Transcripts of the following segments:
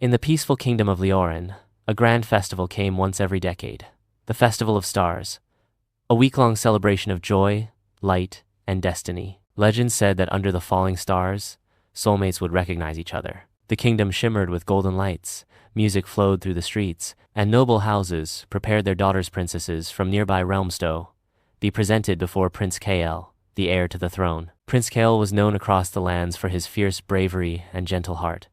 In the peaceful kingdom of Leorin, a grand festival came once every decade. The Festival of Stars, a week-long celebration of joy, light, and destiny. Legend said that under the falling stars, soulmates would recognize each other. The kingdom shimmered with golden lights, music flowed through the streets, and noble houses prepared their daughters princesses from nearby realms to be presented before Prince Kael, the heir to the throne. Prince Kael was known across the lands for his fierce bravery and gentle heart.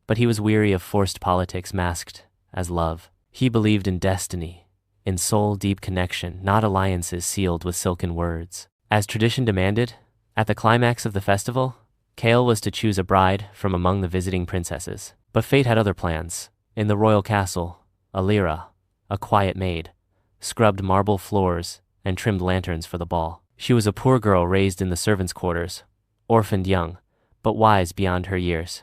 But he was weary of forced politics masked as love. He believed in destiny, in soul-deep connection, not alliances sealed with silken words. As tradition demanded, at the climax of the festival, Kael was to choose a bride from among the visiting princesses. But fate had other plans. In the royal castle, Elira, a quiet maid, scrubbed marble floors and trimmed lanterns for the ball. She was a poor girl raised in the servants' quarters, orphaned young, but wise beyond her years.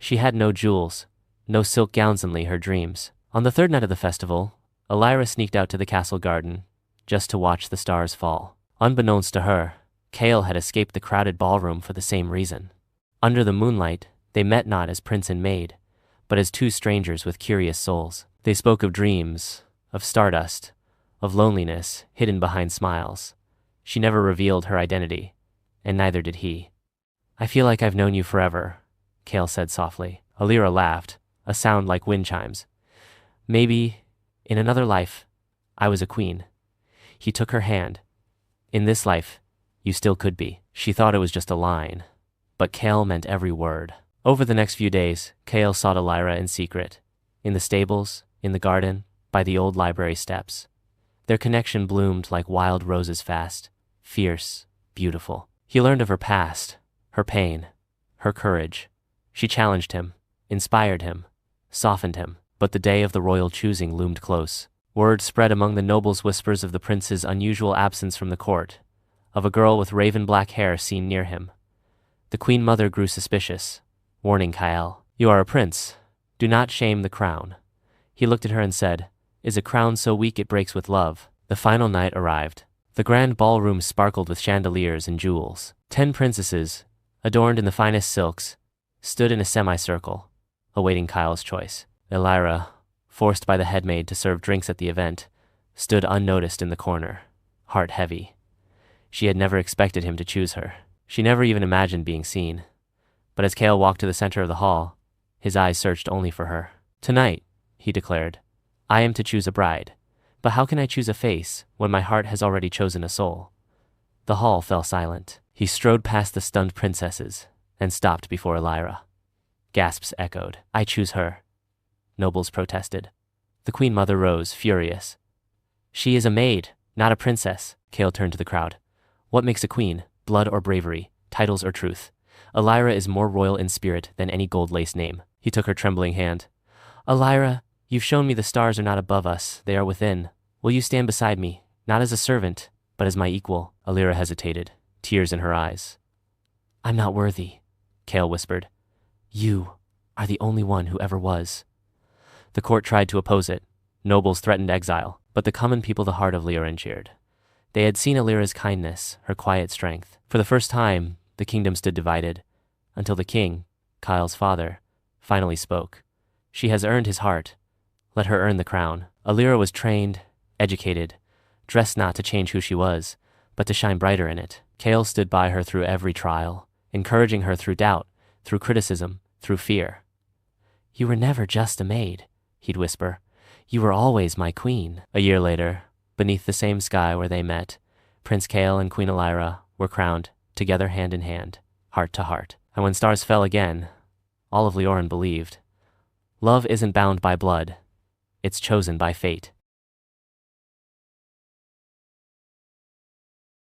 She had no jewels, no silk gowns, only her dreams. On the third night of the festival, Elira sneaked out to the castle garden, just to watch the stars fall. Unbeknownst to her, Kael had escaped the crowded ballroom for the same reason. Under the moonlight, they met not as prince and maid, but as two strangers with curious souls. They spoke of dreams, of stardust, of loneliness hidden behind smiles. She never revealed her identity, and neither did he. "I feel like I've known you forever," Kael said softly. Elira laughed, a sound like wind chimes. "Maybe, in another life, I was a queen." He took her hand. "In this life, you still could be." She thought it was just a line, but Kael meant every word. Over the next few days, Kael sought Elira in secret, in the stables, in the garden, by the old library steps. Their connection bloomed like wild roses, fast, fierce, beautiful. He learned of her past, her pain, her courage. She challenged him, inspired him, softened him. But the day of the royal choosing loomed close. Word spread among the nobles, whispers of the prince's unusual absence from the court, of a girl with raven black hair seen near him. The queen mother grew suspicious, warning Kael, "You are a prince. Do not shame the crown." He looked at her and said, "Is a crown so weak it breaks with love?" The final night arrived. The grand ballroom sparkled with chandeliers and jewels. 10 princesses, adorned in the finest silks, stood in a semicircle, awaiting Kael's choice. Elira, forced by the headmaid to serve drinks at the event, stood unnoticed in the corner, heart heavy. She had never expected him to choose her. She never even imagined being seen. But as Kael walked to the center of the hall, his eyes searched only for her. "Tonight," he declared, "I am to choose a bride. But how can I choose a face when my heart has already chosen a soul?" The hall fell silent. He strode past the stunned princesses and stopped before Elira. Gasps echoed. "I choose her," nobles protested. The queen mother rose, furious. "She is a maid, not a princess." Kael turned to the crowd. "What makes a queen? Blood or bravery? Titles or truth? Elira is more royal in spirit than any gold-laced name." He took her trembling hand. "Elira, you've shown me the stars are not above us, they are within. Will you stand beside me, not as a servant, but as my equal?" Elira hesitated, tears in her eyes. "I'm not worthy," Kael whispered. "You are the only one who ever was." The court tried to oppose it. Nobles threatened exile, but the common people, the heart of Leorin, cheered. They had seen Elira's kindness, her quiet strength. For the first time, the kingdom stood divided, until the king, Kael's father, finally spoke. "She has earned his heart. Let her earn the crown." Elira was trained, educated, dressed not to change who she was, but to shine brighter in it. Kael stood by her through every trial, encouraging her through doubt, through criticism, through fear. "You were never just a maid," he'd whisper. "You were always my queen." A year later, beneath the same sky where they met, Prince Kael and Queen Elira were crowned, together hand in hand, heart to heart. And when stars fell again, all of Leorin believed. Love isn't bound by blood, it's chosen by fate.